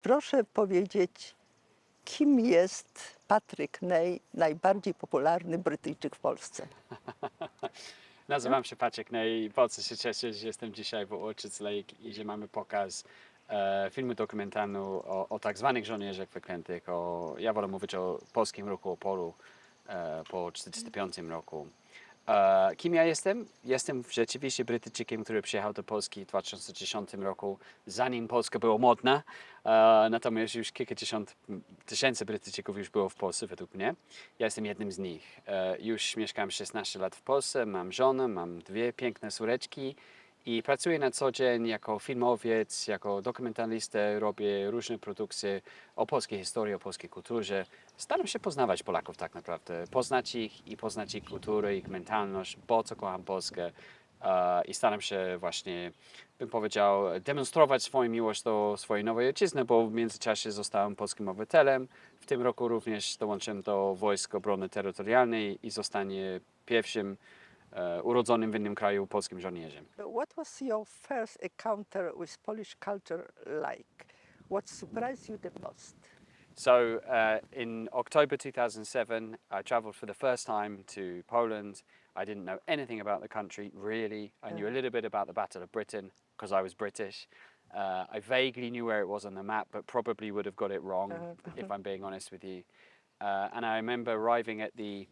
Proszę powiedzieć, kim jest Patrick Ney, najbardziej popularny Brytyjczyk w Polsce? Nazywam się Patrick Ney i bardzo się cieszę, że jestem dzisiaj w Orchards Lake i że mamy pokaz filmu dokumentalnego o tak zwanych żołnierzach wyklętych. Ja wolę mówić o polskim roku oporu po 1945 roku. Kim ja jestem? Jestem rzeczywiście Brytyjczykiem, który przyjechał do Polski w 2010 roku, zanim Polska była modna. Natomiast już kilkadziesiąt tysięcy Brytyjczyków już było w Polsce według mnie. Ja jestem jednym z nich. Już mieszkam 16 lat w Polsce, mam żonę, mam dwie piękne córeczki i pracuję na co dzień jako filmowiec, jako dokumentalista, robię różne produkcje o polskiej historii, o polskiej kulturze. Staram się poznawać Polaków tak naprawdę, poznać ich i poznać ich kulturę, ich mentalność, po co kocham Polskę i staram się właśnie, bym powiedział, demonstrować swoją miłość do swojej nowej ojczyzny, bo w międzyczasie zostałem polskim obywatelem. W tym roku również dołączyłem do Wojsk Obrony Terytorialnej i zostanie pierwszym urodzonym w innym kraju polskim żołnierzem. What was your first encounter with Polish culture like? What surprised you the most? So in October 2007, I travelled for the first time to Poland. I didn't know anything about the country, really. I knew a little bit about the Battle of Britain because I was British. I vaguely knew where it was on the map, but probably would have got it wrong, if I'm being honest with you. And I remember arriving at the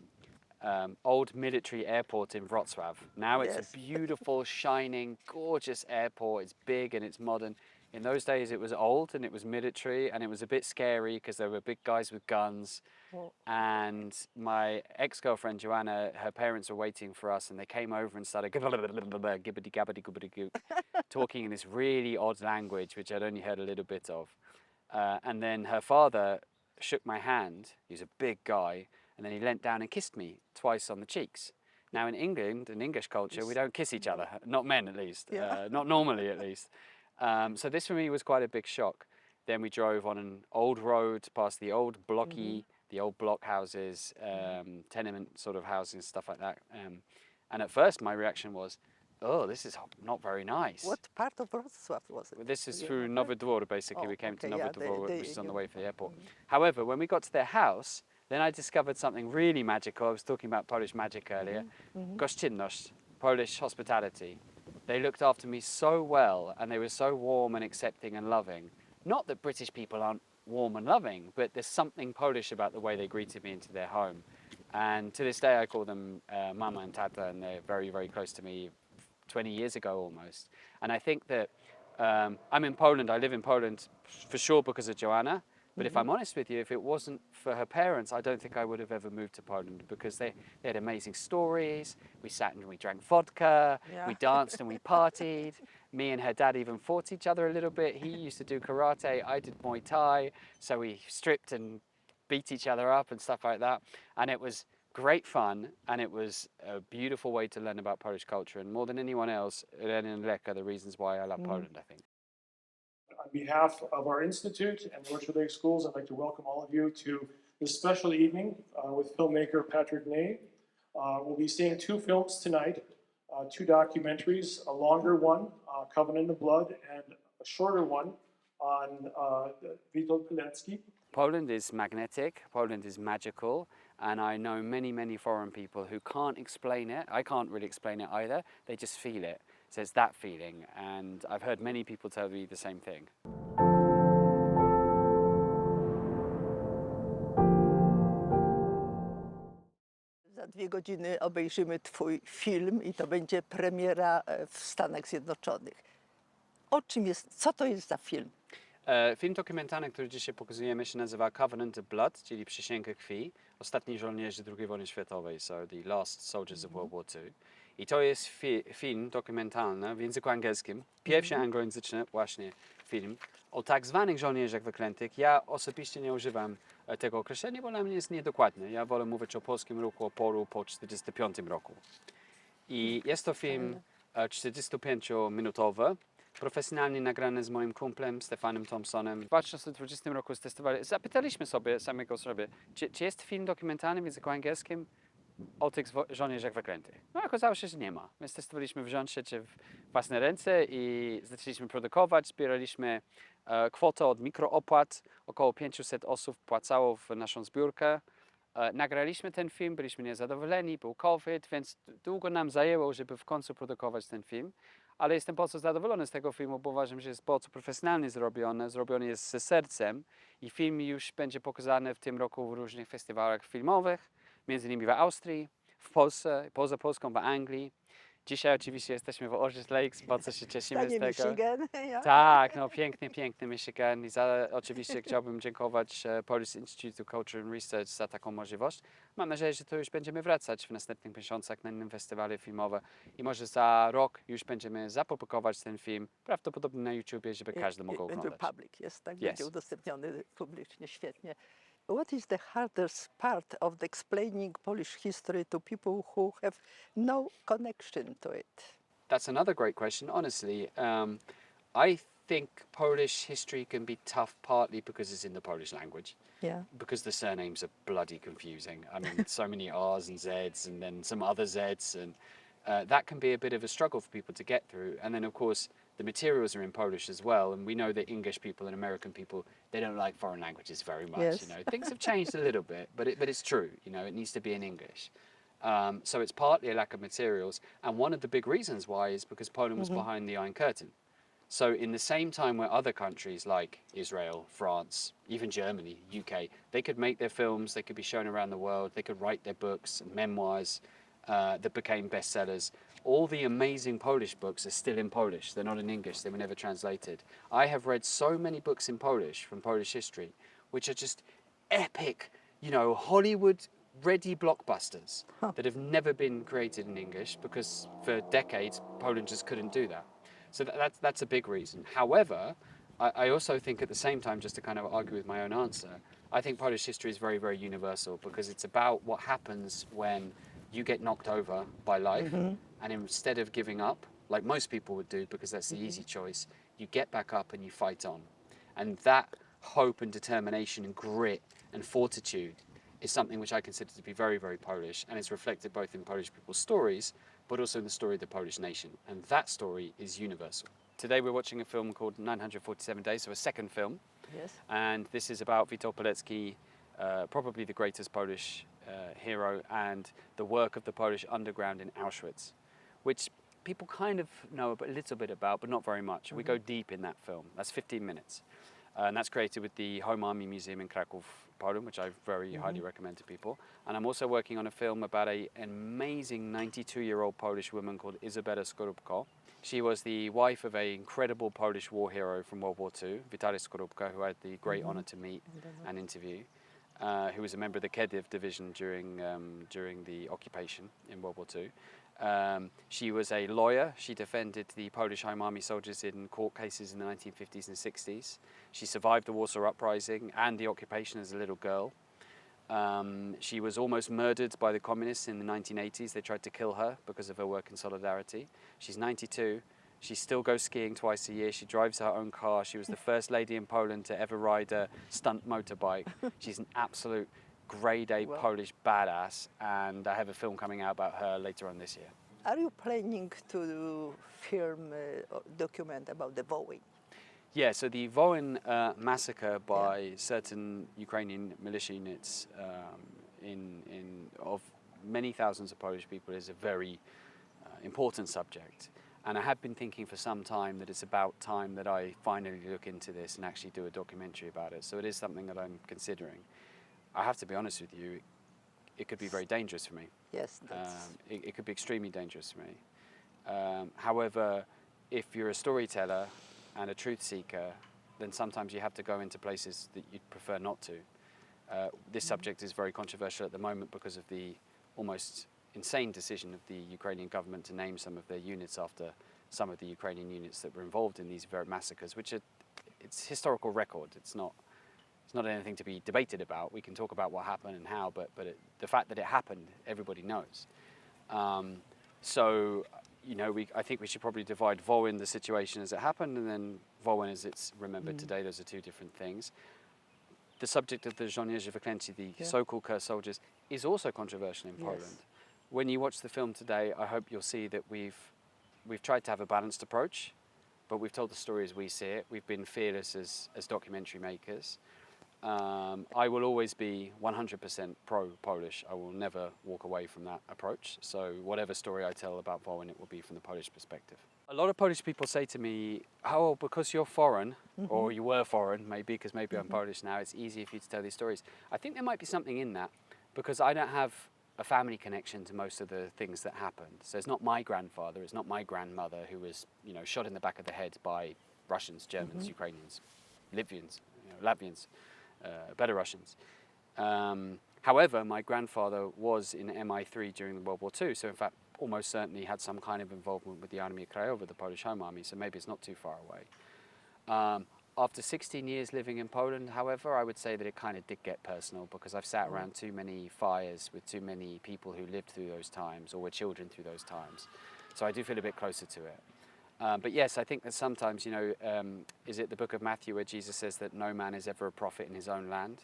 old military airport in Wrocław. Now it's Yes. a beautiful, shining, gorgeous airport. It's big and it's modern. In those days, it was old and it was military and it was a bit scary because there were big guys with guns. Oh. And my ex-girlfriend Joanna, her parents were waiting for us, and they came over and started gibbity gabbity goobity goop, talking in this really odd language which I'd only heard a little bit of. And then her father shook my hand. He's a big guy, and then he leant down and kissed me twice on the cheeks. Now in England, in English culture, we don't kiss each other, not men at least, Yeah. not normally at least. So this for me was quite a big shock. Then we drove on an old road past the old blocky, the old block houses, tenement sort of houses, stuff like that. And at first my reaction was, oh, this is not very nice. What part of Wrocław was it? This is Do you through remember? Nowy Dwór, basically. Oh, We came to okay, Nowy yeah, Dwór, they- which is on the you- way for the airport. However, when we got to their house, then I discovered something really magical. I was talking about Polish magic earlier. Gościnność, Polish hospitality. They looked after me so well, and they were so warm and accepting and loving. Not that British people aren't warm and loving, but there's something Polish about the way they greeted me into their home. And to this day, I call them mama and tata, and they're very, very close to me 20 years ago almost. And I think that I'm in Poland, I live in Poland for sure because of Joanna. But if I'm honest with you, if it wasn't for her parents, I don't think I would have ever moved to Poland because they had amazing stories. We sat and we drank vodka, Yeah. we danced and we partied. Me and her dad even fought each other a little bit. He used to do karate, I did Muay Thai. So we stripped and beat each other up and stuff like that. And it was great fun, and it was a beautiful way to learn about Polish culture. And more than anyone else, Ren and Lek are the reasons why I love Poland, I think. On behalf of our institute and the Orchard Lake Schools, I'd like to welcome all of you to this special evening with filmmaker Patrick Ney. We'll be seeing two films tonight, two documentaries, a longer one, Covenant of Blood, and a shorter one on Witold Pilecki. Poland is magnetic, Poland is magical, and I know many, many foreign people who can't explain it. I can't really explain it either, they just feel it. So it's that feeling, and I've heard many people tell me the same thing. Za 2 godziny obejrzymy twój film i to będzie premiera w Stanach Zjednoczonych. O czym jest, co to jest za film? Film dokumentalny, który dzisiaj pokazujemy, się nazywa Covenant of Blood, czyli Przysięga Krwi, Ostatni żołnierze II wojny światowej, so The Last Soldiers of World War II. I to jest film dokumentalny w języku angielskim, pierwszy anglojęzyczny właśnie film o tak zwanych żołnierzach wyklętych. Ja osobiście nie używam tego określenia, bo dla mnie jest niedokładne. Ja wolę mówić o polskim ruchu oporu po 1945 roku. I jest to film 45-minutowy, profesjonalnie nagrany z moim kumplem Stefanem Thompsonem. W 2020 roku zapytaliśmy samego sobie, czy jest film dokumentalny w języku angielskim o tych żołnierzach wyklętych. No okazało się, że nie ma. Więc zdecydowaliśmy wziąć się w własne ręce i zaczęliśmy produkować, zbieraliśmy kwotę od mikroopłat. Około 500 osób wpłacało w naszą zbiórkę. Nagraliśmy ten film, byliśmy niezadowoleni, był COVID, więc długo nam zajęło, żeby w końcu produkować ten film. Ale jestem bardzo zadowolony z tego filmu, bo uważam, że jest bardzo profesjonalnie zrobiony. Zrobiony jest ze sercem i film już będzie pokazany w tym roku w różnych festiwalach filmowych, między innymi w Austrii, w Polsce, poza Polską w Anglii. Dzisiaj oczywiście jesteśmy w Orchard Lakes, bardzo się cieszymy z Stanie tego. Michigan. Ja? Tak, no piękny, piękny Michigan i oczywiście chciałbym dziękować Polish Institute of Culture and Research za taką możliwość. Mam nadzieję, że to już będziemy wracać w następnych miesiącach na innym festiwalu filmowym i może za rok już będziemy zapublikować ten film, prawdopodobnie na YouTubie, żeby każdy mógł Będzie oglądać. public, jest, tak? Yes. Będzie udostępniony publicznie, świetnie. What is the hardest part of the explaining Polish history to people who have no connection to it? That's another great question. Honestly, I think Polish history can be tough partly because it's in the Polish language. Yeah. Because the surnames are bloody confusing. I mean, so many R's and Z's and then some other Z's, and that can be a bit of a struggle for people to get through. And then, of course, the materials are in Polish as well, and we know that English people and American people, they don't like foreign languages very much. Yes. You know, things have changed a little bit, but it's true. You know, it needs to be in English. So it's partly a lack of materials, and one of the big reasons why is because Poland was behind the Iron Curtain. So in the same time where other countries like Israel, France, even Germany, UK, they could make their films, they could be shown around the world, they could write their books and memoirs that became bestsellers. All the amazing Polish books are still in Polish. They're not in English. They were never translated. I have read so many books in Polish from Polish history, which are just epic, you know, Hollywood-ready blockbusters that have never been created in English because for decades Poland just couldn't do that. So that's a big reason. However, I also think at the same time, just to kind of argue with my own answer, I think Polish history is very, very universal because it's about what happens when you get knocked over by life and instead of giving up, like most people would do because that's the easy choice, you get back up and you fight on. And that hope and determination and grit and fortitude is something which I consider to be very, very Polish, and it's reflected both in Polish people's stories but also in the story of the Polish nation. And that story is universal. Today we're watching a film called 947 Days, so a second film. Yes. And this is about Witold Pilecki, probably the greatest Polish hero, and the work of the Polish underground in Auschwitz, which people kind of know a little bit about, but not very much. We go deep in that film. That's 15 minutes. And that's created with the Home Army Museum in Kraków, Poland, which I very highly recommend to people. And I'm also working on a film about an amazing 92-year-old Polish woman called Izabela Skorupko. She was the wife of an incredible Polish war hero from World War II, Witaly Skorupko, who I had the great honor to meet and interview, who was a member of the Kiev division during the occupation in World War II. She was a lawyer. She defended the Polish Home Army soldiers in court cases in the 1950s and 60s. She survived the Warsaw Uprising and the occupation as a little girl. She was almost murdered by the communists in the 1980s. They tried to kill her because of her work in Solidarity. She's 92. She still goes skiing twice a year. She drives her own car. She was the first lady in Poland to ever ride a stunt motorbike. She's an absolute grade A Polish badass, and I have a film coming out about her later on this year. Are you planning to film a document about the Wołyń? Yeah, so the Wołyń massacre by certain Ukrainian militia units of many thousands of Polish people is a very important subject. And I have been thinking for some time that it's about time that I finally look into this and actually do a documentary about it. So it is something that I'm considering. I have to be honest with you, it could be very dangerous for me. Yes. That's... It could be extremely dangerous for me. However, if you're a storyteller and a truth seeker, then sometimes you have to go into places that you'd prefer not to. This subject is very controversial at the moment because of the almost insane decision of the Ukrainian government to name some of their units after some of the Ukrainian units that were involved in these very massacres, which it's historical record. It's not anything to be debated about. We can talk about what happened and how, but the fact that it happened, everybody knows. So, you know, I think we should probably divide Wołyń, the situation as it happened, and then Wołyń as it's remembered today. Those are two different things. The subject of the żołnierze wyklęci, the so-called cursed soldiers, is also controversial in Poland. When you watch the film today, I hope you'll see that we've tried to have a balanced approach. but we've told the story as we see it. We've been fearless as documentary makers. I will always be 100% pro-Polish. I will never walk away from that approach. So whatever story I tell about Wołyń, it will be from the Polish perspective. A lot of Polish people say to me, oh, because you're foreign, or you were foreign, maybe, because maybe I'm Polish now, it's easier for you to tell these stories. I think there might be something in that, because I don't have a family connection to most of the things that happened. So it's not my grandfather, it's not my grandmother who was, shot in the back of the head by Russians, Germans, Ukrainians, Libyans, Latvians, Belarusians. However, my grandfather was in MI3 during World War II, so in fact almost certainly had some kind of involvement with the Armia Krajowa, the Polish Home Army, so maybe it's not too far away. After 16 years living in Poland, however, I would say that it kind of did get personal, because I've sat around too many fires with too many people who lived through those times or were children through those times. So I do feel a bit closer to it. But yes, I think that sometimes, is it the book of Matthew where Jesus says that no man is ever a prophet in his own land?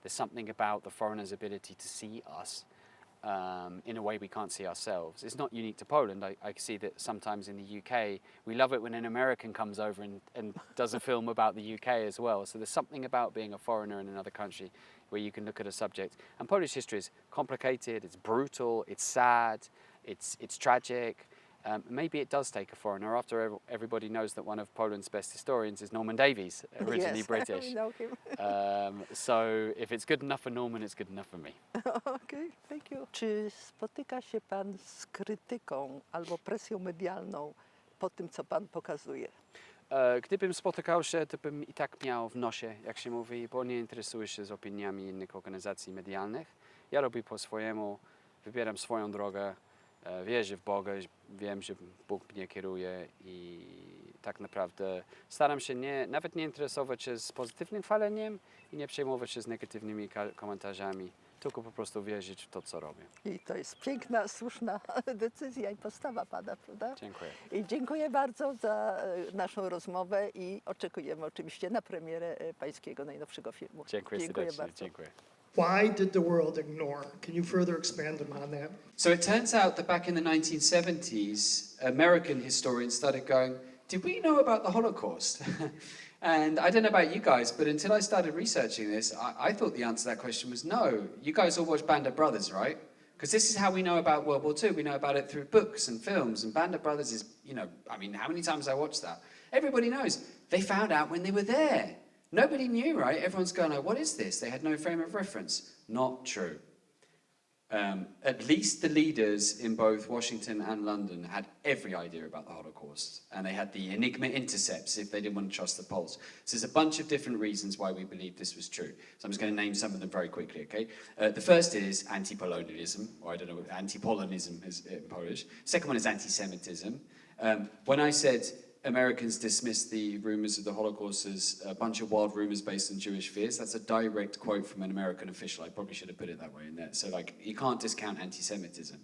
There's something about the foreigner's ability to see us in a way we can't see ourselves. It's not unique to Poland. I see that sometimes in the UK, we love it when an American comes over and does a film about the UK as well. So there's something about being a foreigner in another country where you can look at a subject. And Polish history is complicated, it's brutal, it's sad, it's tragic. Maybe it does take a foreigner. After everybody knows that one of Poland's best historians is Norman Davies, originally Yes, British. we know him. So if it's good enough for Norman, it's good enough for me. Okay, thank you. Czy spotyka się pan z krytyką albo presją medialną po tym, co pan pokazuje? Gdybym spotykał się, to bym i tak miał w nosie, jak się mówi, bo nie interesuję się z opiniami innych organizacji medialnych. Ja robię po swojemu, wybieram swoją drogę, wierzę w Boga, wiem, że Bóg mnie kieruje i tak naprawdę staram się nawet nie interesować się z pozytywnym chwaleniem i nie przejmować się z negatywnymi komentarzami, tylko po prostu wierzyć w to, co robię. I to jest piękna, słuszna decyzja i postawa pana, prawda? Dziękuję. I dziękuję bardzo za naszą rozmowę i oczekujemy oczywiście na premierę pańskiego najnowszego filmu. Dziękuję serdecznie. bardzo. Dziękuję. Why did the world ignore? Can you further expand upon that? So it turns out that back in the 1970s, American historians started going, did we know about the Holocaust? And I don't know about you guys, but until I started researching this, I thought the answer to that question was no. You guys all watch Band of Brothers, right? Because this is how we know about World War II. We know about it through books and films, and Band of Brothers is, how many times I watched that? Everybody knows. They found out when they were there. Nobody knew, right? Everyone's going like, what is this? They had no frame of reference. Not true. At least the leaders in both Washington and London had every idea about the Holocaust. And they had the Enigma intercepts if they didn't want to trust the Poles. So there's a bunch of different reasons why we believe this was true. So I'm just going to name some of them very quickly, okay? The first is anti-Polonianism, or I don't know, anti-Polonism is in Polish. Second one is anti-Semitism. When I said Americans dismissed the rumors of the Holocaust as a bunch of wild rumors based on Jewish fears, that's a direct quote from an American official. I probably should have put it that way in there. So, you can't discount anti-Semitism.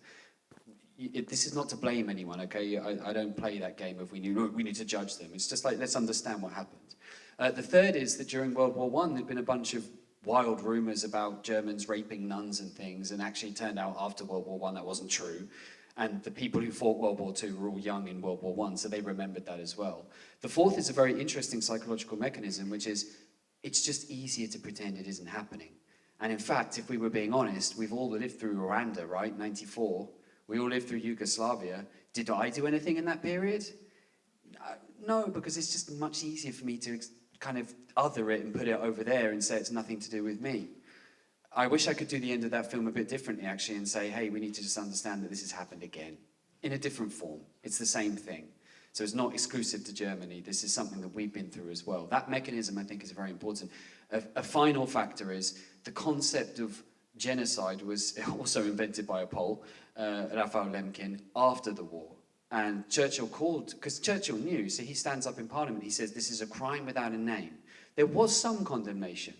This is not to blame anyone, okay? I don't play that game of we need to judge them. It's just let's understand what happened. The third is that during World War I, there'd been a bunch of wild rumors about Germans raping nuns and things, and actually turned out after World War I that wasn't true. And the people who fought World War II were all young in World War I, so they remembered that as well. The fourth is a very interesting psychological mechanism, which is it's just easier to pretend it isn't happening. And in fact, if we were being honest, we've all lived through Rwanda, right? 94. We all lived through Yugoslavia. Did I do anything in that period? No, because it's just much easier for me to kind of other it and put it over there and say it's nothing to do with me. I wish I could do the end of that film a bit differently, actually, and say, hey, we need to just understand that this has happened again, in a different form. It's the same thing. So it's not exclusive to Germany. This is something that we've been through as well. That mechanism, I think, is very important. A final factor is the concept of genocide was also invented by a Pole, Rafał Lemkin, after the war. And Churchill called, because Churchill knew, so he stands up in Parliament, he says, this is a crime without a name. There was some condemnation,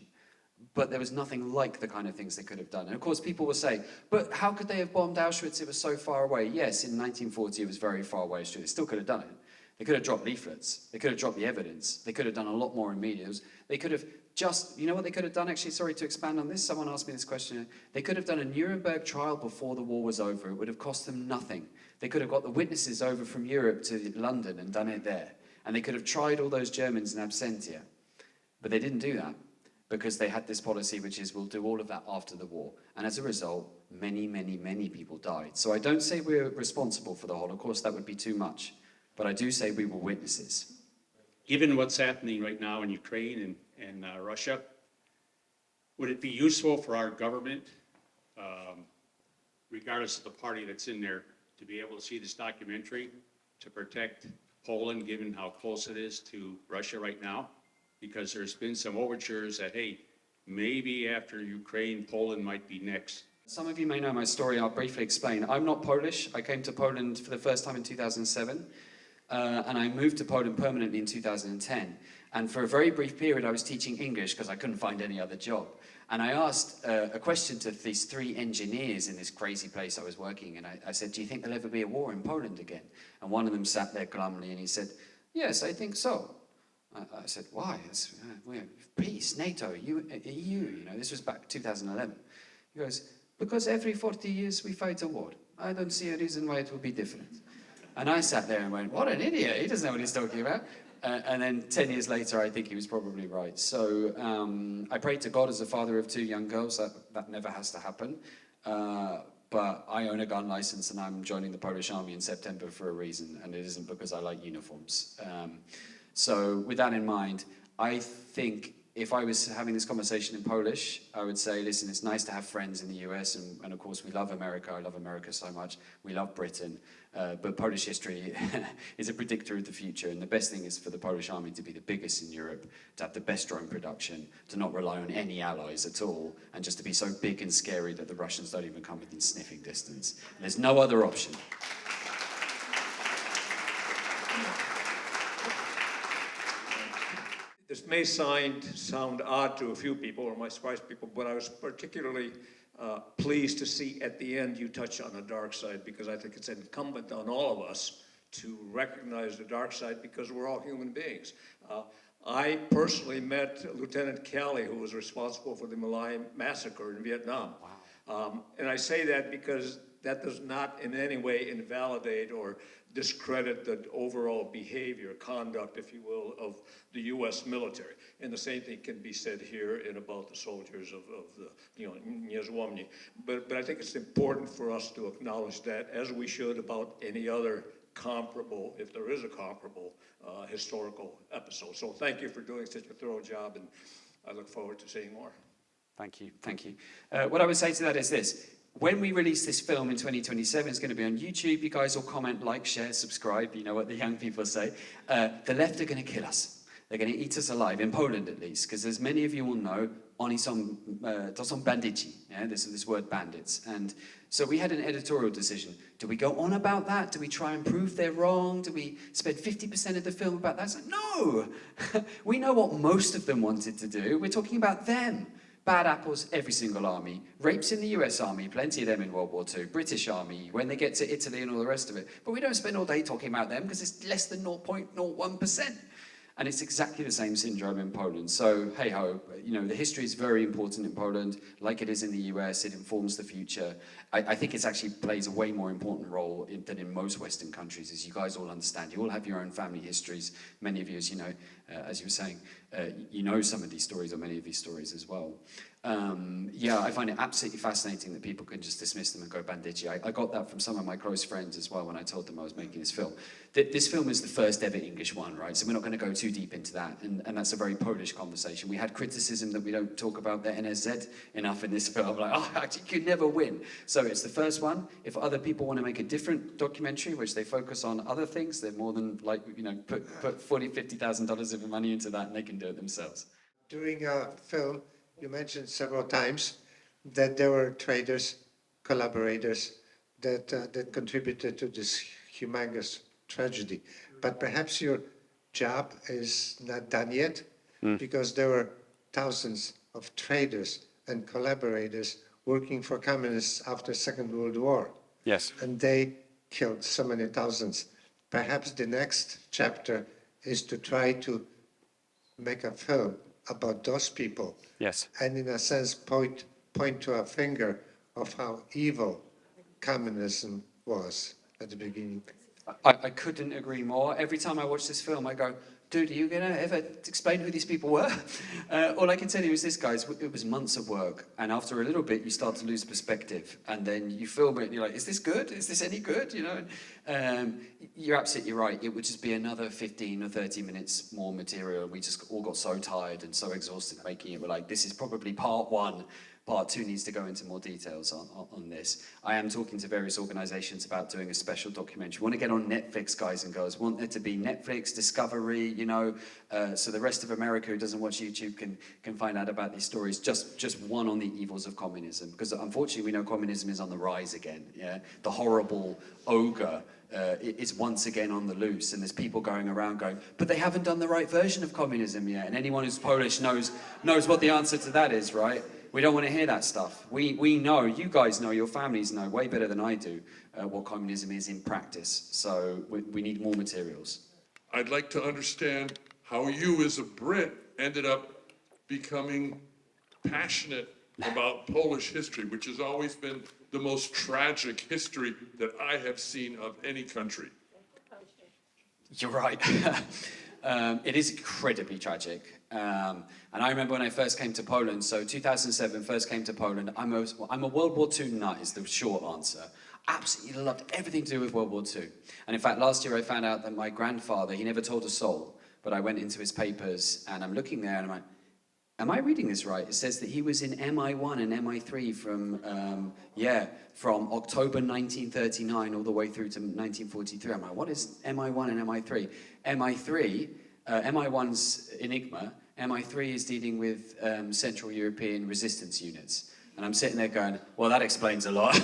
but there was nothing like the kind of things they could have done. And of course, people will say, but how could they have bombed Auschwitz? It was so far away. Yes, in 1940, it was very far away. They still could have done it. They could have dropped leaflets. They could have dropped the evidence. They could have done a lot more in media. They could have just, you know what they could have done? Actually, sorry to expand on this. Someone asked me this question. They could have done a Nuremberg trial before the war was over. It would have cost them nothing. They could have got the witnesses over from Europe to London and done it there. And they could have tried all those Germans in absentia, but they didn't do that because they had this policy which is we'll do all of that after the war. And as a result, many, many, many people died. So I don't say we're responsible for the Holocaust, that would be too much. But I do say we were witnesses. Given what's happening right now in Ukraine and Russia, would it be useful for our government, regardless of the party that's in there, to be able to see this documentary to protect Poland, given how close it is to Russia right now? Because there's been some overtures that, hey, maybe after Ukraine, Poland might be next. Some of you may know my story, I'll briefly explain. I'm not Polish. I came to Poland for the first time in 2007, and I moved to Poland permanently in 2010. And for a very brief period, I was teaching English because I couldn't find any other job. And I asked a question to these 3 engineers in this crazy place I was working in. I said, do you think there'll ever be a war in Poland again? And one of them sat there glumly and he said, yes, I think so. I said, why? Peace, NATO, EU, you know, this was back 2011. He goes, because every 40 years we fight a war. I don't see a reason why it will be different. And I sat there and went, what an idiot, he doesn't know what he's talking about. And then 10 years later, I think he was probably right. So I prayed to God as a father of 2 young girls, that never has to happen. But I own a gun license and I'm joining the Polish army in September for a reason, and it isn't because I like uniforms. So with that in mind, I think if I was having this conversation in Polish, I would say, listen, it's nice to have friends in the US, and of course we love America. I love America so much. We love Britain. But Polish history is a predictor of the future, and the best thing is for the Polish army to be the biggest in Europe, to have the best drone production, to not rely on any allies at all, and just to be so big and scary that the Russians don't even come within sniffing distance. And there's no other option. This may sound odd to a few people, or might surprise people, but I was particularly pleased to see at the end you touch on the dark side, because I think it's incumbent on all of us to recognize the dark side because we're all human beings. I personally met Lieutenant Kelly, who was responsible for the My Lai massacre in Vietnam. Wow. And I say that because that does not in any way invalidate or discredit the overall behavior, conduct, if you will, of the U.S. military. And the same thing can be said here and about the soldiers of the, Niezłomny. But I think it's important for us to acknowledge that, as we should about any other comparable, if there is a comparable, historical episode. So thank you for doing such a thorough job, and I look forward to seeing more. Thank you, thank you. What I would say to that is this. When we release this film in 2027, it's going to be on YouTube. You guys will comment, like, share, subscribe. You know what the young people say. The left are going to kill us. They're going to eat us alive, in Poland at least, because as many of you will know, oni są, to są bandyci, yeah? This word bandits. And so we had an editorial decision. Do we go on about that? Do we try and prove they're wrong? Do we spend 50% of the film about that? It's like, no! We know what most of them wanted to do. We're talking about them. Bad apples, every single army. Rapes in the US Army, plenty of them in World War II. British Army, when they get to Italy and all the rest of it. But we don't spend all day talking about them because it's less than 0.01%. And it's exactly the same syndrome in Poland. So, hey-ho, the history is very important in Poland, like it is in the US. It informs the future. I think it actually plays a way more important role than in most Western countries, as you guys all understand. You all have your own family histories. Many of you, as you know, as you were saying, you know some of these stories, or many of these stories as well. I find it absolutely fascinating that people can just dismiss them and go bandici. I got that from some of my close friends as well when I told them I was making this film. This film is the first ever English one, right? So we're not going to go too deep into that, and that's a very Polish conversation. We had criticism that we don't talk about the NSZ enough in this film, like, actually, you could never win. So it's the first one. If other people want to make a different documentary, which they focus on other things, they're more than put $40,000, $50,000 of money into that, and they can do it themselves. During our film, you mentioned several times that there were traders, collaborators that contributed to this humongous tragedy. But perhaps your job is not done yet, because there were thousands of traders and collaborators working for communists after Second World War. Yes. And they killed so many thousands. Perhaps the next chapter is to try to make a film about those people. Yes. And in a sense, point to a finger of how evil communism was at the beginning. I couldn't agree more. Every time I watch this film, I go, dude, are you going to ever explain who these people were? All I can tell you is this, guys, it was months of work. And after a little bit, you start to lose perspective. And then you film it and you're like, is this good? Is this any good? You know, you're absolutely right. It would just be another 15 or 30 minutes more material. We just all got so tired and so exhausted making it. We're like, this is probably part one. Part two needs to go into more details on this. I am talking to various organizations about doing a special documentary. We want to get on Netflix, guys and girls. We want there to be Netflix, Discovery, you know, so the rest of America who doesn't watch YouTube can find out about these stories. Just one on the evils of communism. Because unfortunately, we know communism is on the rise again. Yeah, the horrible ogre is once again on the loose, and there's people going around going, but they haven't done the right version of communism yet. And anyone who's Polish knows what the answer to that is, right? We don't want to hear that stuff. We know, you guys know, your families know way better than I do what communism is in practice. So we need more materials. I'd like to understand how you as a Brit ended up becoming passionate about Polish history, which has always been the most tragic history that I have seen of any country. You're right. It is incredibly tragic. And I remember when I first came to Poland, so 2007, first came to Poland, I'm a World War II nut is the short answer. Absolutely loved everything to do with World War II. And in fact, last year I found out that my grandfather, he never told a soul, but I went into his papers and I'm looking there and I'm like, am I reading this right? It says that he was in MI1 and MI3 from October 1939 all the way through to 1943. I'm like, what is MI1 and MI3? MI1's Enigma, MI3 is dealing with Central European resistance units. And I'm sitting there going, well, that explains a lot.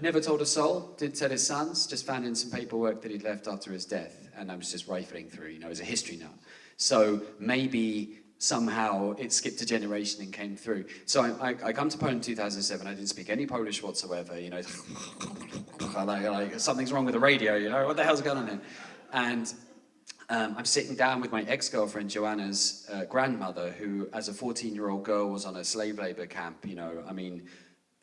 Never told a soul, didn't tell his sons, just found in some paperwork that he'd left after his death. And I was just rifling through, you know, as a history nut. So maybe somehow it skipped a generation and came through. So I come to Poland in 2007, I didn't speak any Polish whatsoever, you know, like something's wrong with the radio, you know, what the hell's going on here? And I'm sitting down with my ex-girlfriend, Joanna's grandmother, who as a 14-year-old girl was on a slave labor camp, you know, I mean,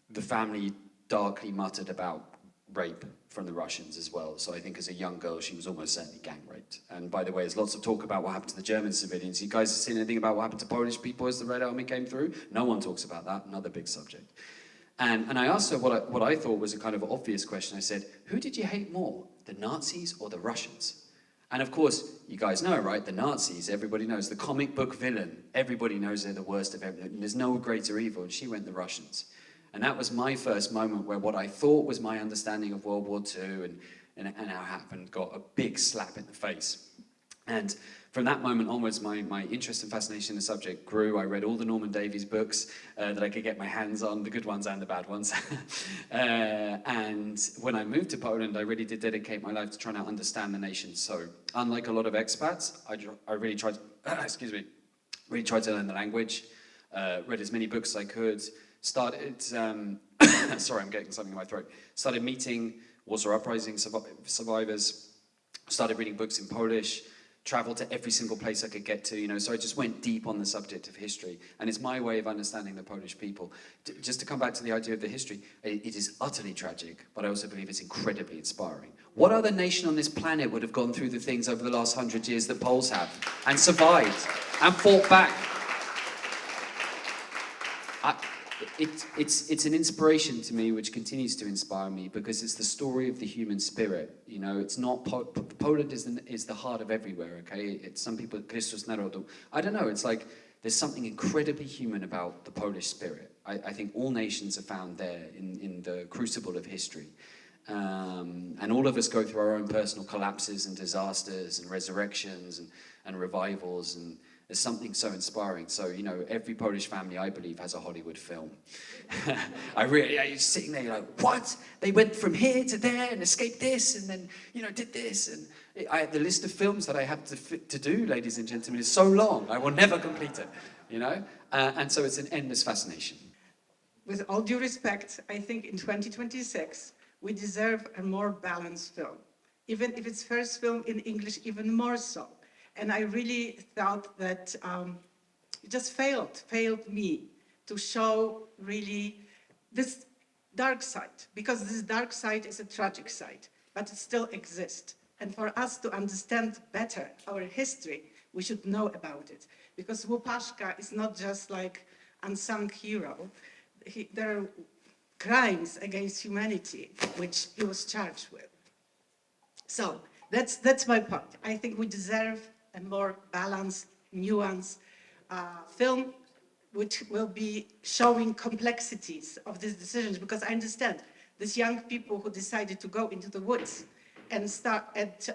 the family darkly muttered about rape from the Russians as well. So I think as a young girl, she was almost certainly gang raped. And by the way, there's lots of talk about what happened to the German civilians. You guys have seen anything about what happened to Polish people as the Red Army came through? No one talks about that, another big subject. And I asked her what I thought was a kind of obvious question. I said, who did you hate more, the Nazis or the Russians? And of course, you guys know, right? The Nazis, everybody knows. The comic book villain, everybody knows they're the worst of everything. There's no greater evil, and she went the Russians. And that was my first moment where what I thought was my understanding of World War II and how it happened got a big slap in the face. And from that moment onwards, my interest and fascination in the subject grew. I read all the Norman Davies books that I could get my hands on, the good ones and the bad ones. And when I moved to Poland, I really did dedicate my life to trying to understand the nation. So unlike a lot of expats, I really tried, really tried to learn the language, read as many books as I could, started, sorry, I'm getting something in my throat, started meeting Warsaw Uprising survivors, started reading books in Polish, traveled to every single place I could get to, you know, so I just went deep on the subject of history. And it's my way of understanding the Polish people. Just to come back to the idea of the history, it is utterly tragic, but I also believe it's incredibly inspiring. What other nation on this planet would have gone through the things over the last 100 years that Poles have, and survived, and fought back? It's an inspiration to me, which continues to inspire me, because it's the story of the human spirit. You know, it's not Poland is the heart of everywhere. Okay, it's some people Christus narodu. I don't know. It's like there's something incredibly human about the Polish spirit. I think all nations are found there in the crucible of history, and all of us go through our own personal collapses and disasters and resurrections and revivals and. There's something so inspiring. So, you know, every Polish family, I believe, has a Hollywood film. You're sitting there, you're like, what? They went from here to there and escaped this and then, you know, did this. And the list of films that I have to do, ladies and gentlemen, is so long. I will never complete it, you know? And so it's an endless fascination. With all due respect, I think in 2026, we deserve a more balanced film. Even if it's first film in English, even more so. And I really thought that it just failed me to show really this dark side, because this dark side is a tragic side, but it still exists. And for us to understand better our history, we should know about it. Because Łupaszka is not just like unsung hero. There are crimes against humanity which he was charged with. So that's my point. I think we deserve a more balanced, nuanced film which will be showing complexities of these decisions, because I understand these young people who decided to go into the woods and start at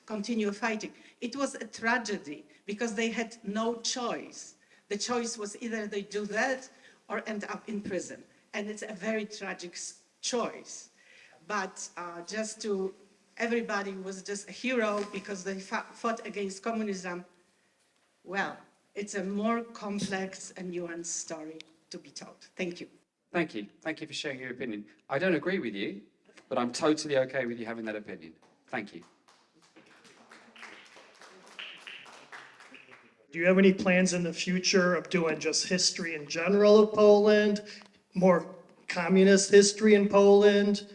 continue fighting. It was a tragedy because they had no choice. The choice was either they do that or end up in prison. And it's a very tragic choice. But everybody was just a hero because they fought against communism. Well, it's a more complex and nuanced story to be told. Thank you. Thank you. Thank you for sharing your opinion. I don't agree with you, but I'm totally okay with you having that opinion. Thank you. Do you have any plans in the future of doing just history in general of Poland, more communist history in Poland,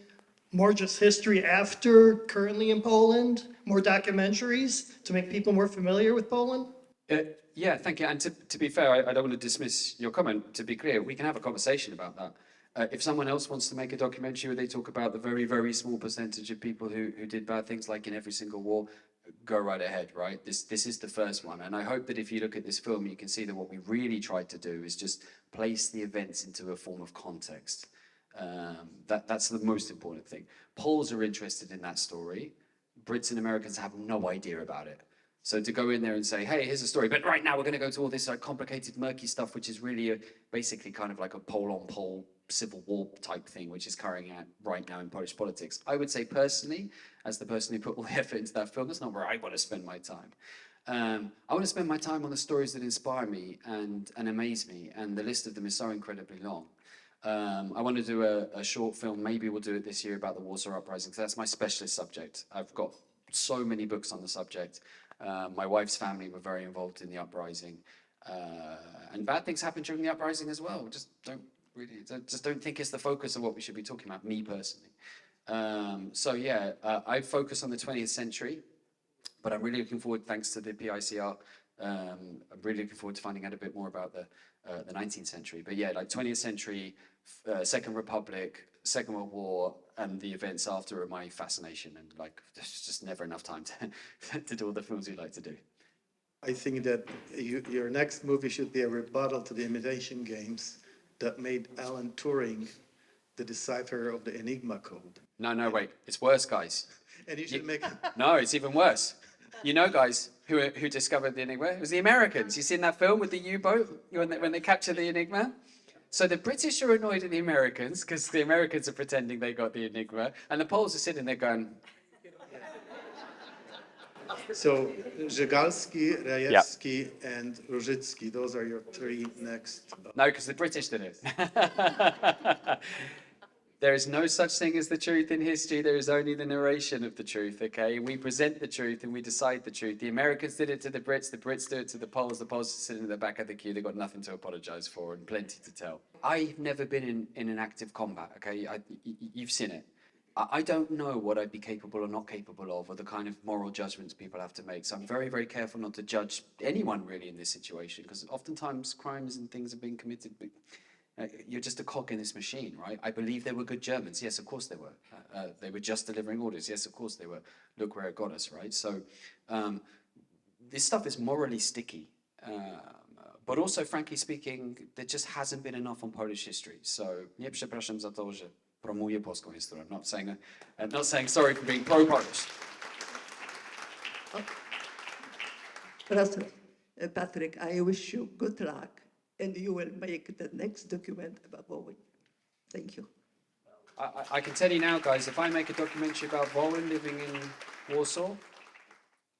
more just history after currently in Poland, more documentaries to make people more familiar with Poland? Yeah, thank you. And to be fair, I don't want to dismiss your comment. To be clear, we can have a conversation about that. If someone else wants to make a documentary where they talk about the very, very small percentage of people who did bad things, like in every single war, go right ahead, right? This is the first one. And I hope that if you look at this film, you can see that what we really tried to do is just place the events into a form of context. That's the most important thing. Poles are interested in that story. Brits and Americans have no idea about it. So to go in there and say, hey, here's a story, but right now we're going to go to all this complicated, murky stuff, which is really basically kind of like a pole-on-pole civil war type thing, which is carrying out right now in Polish politics. I would say personally, as the person who put all the effort into that film, that's not where I want to spend my time. I want to spend my time on the stories that inspire me and amaze me, and the list of them is so incredibly long. I want to do a short film, maybe we'll do it this year, about the Warsaw Uprising, because that's my specialist subject. I've got so many books on the subject. My wife's family were very involved in the uprising, and bad things happened during the uprising as well. Just don't think it's the focus of what we should be talking about, me personally. So yeah, I focus on the 20th century, but I'm really looking forward, thanks to the PICR, I'm really looking forward to finding out a bit more about the 19th century. But yeah, like 20th century, Second Republic, Second World War, and the events after are my fascination, and like there's just never enough time to do all the films we like to do. I think that your next movie should be a rebuttal to the imitation games that made Alan Turing the decipherer of the Enigma code. No, wait, it's worse, guys. And you should make... No, it's even worse. You know, guys, who discovered the Enigma? It was the Americans. You seen that film with the U-boat when they captured the Enigma? So the British are annoyed at the Americans because the Americans are pretending they got the Enigma, and the Poles are sitting there going... So, Żegalski, Rajewski, and Różycki, those are your three next... No, because the British did it. There is no such thing as the truth in history. There is only the narration of the truth, okay? We present the truth and we decide the truth. The Americans did it to the Brits do it to the Poles are sitting in the back of the queue. They've got nothing to apologize for and plenty to tell. I've never been in an active combat, okay? You've seen it. I don't know what I'd be capable or not capable of, or the kind of moral judgments people have to make. So I'm very, very careful not to judge anyone really in this situation, because oftentimes crimes and things are being committed, but you're just a cog in this machine, right? I believe they were good Germans. Yes, of course they were. They were just delivering orders. Yes, of course they were. Look where it got us, right? So this stuff is morally sticky. But also, frankly speaking, there just hasn't been enough on Polish history. So nie przepraszam za to, że promuję polską historię. I'm not saying sorry for being pro-Polish. Patrick, I wish you good luck, and you will make the next document about Wołyń. Thank you. I can tell you now, guys, if I make a documentary about Wołyń living in Warsaw,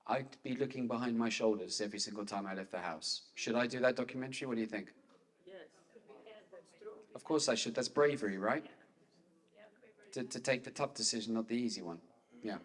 I'd be looking behind my shoulders every single time I left the house. Should I do that documentary? What do you think? Yes. Of course I should. That's bravery, right? To take the tough decision, not the easy one. Yeah.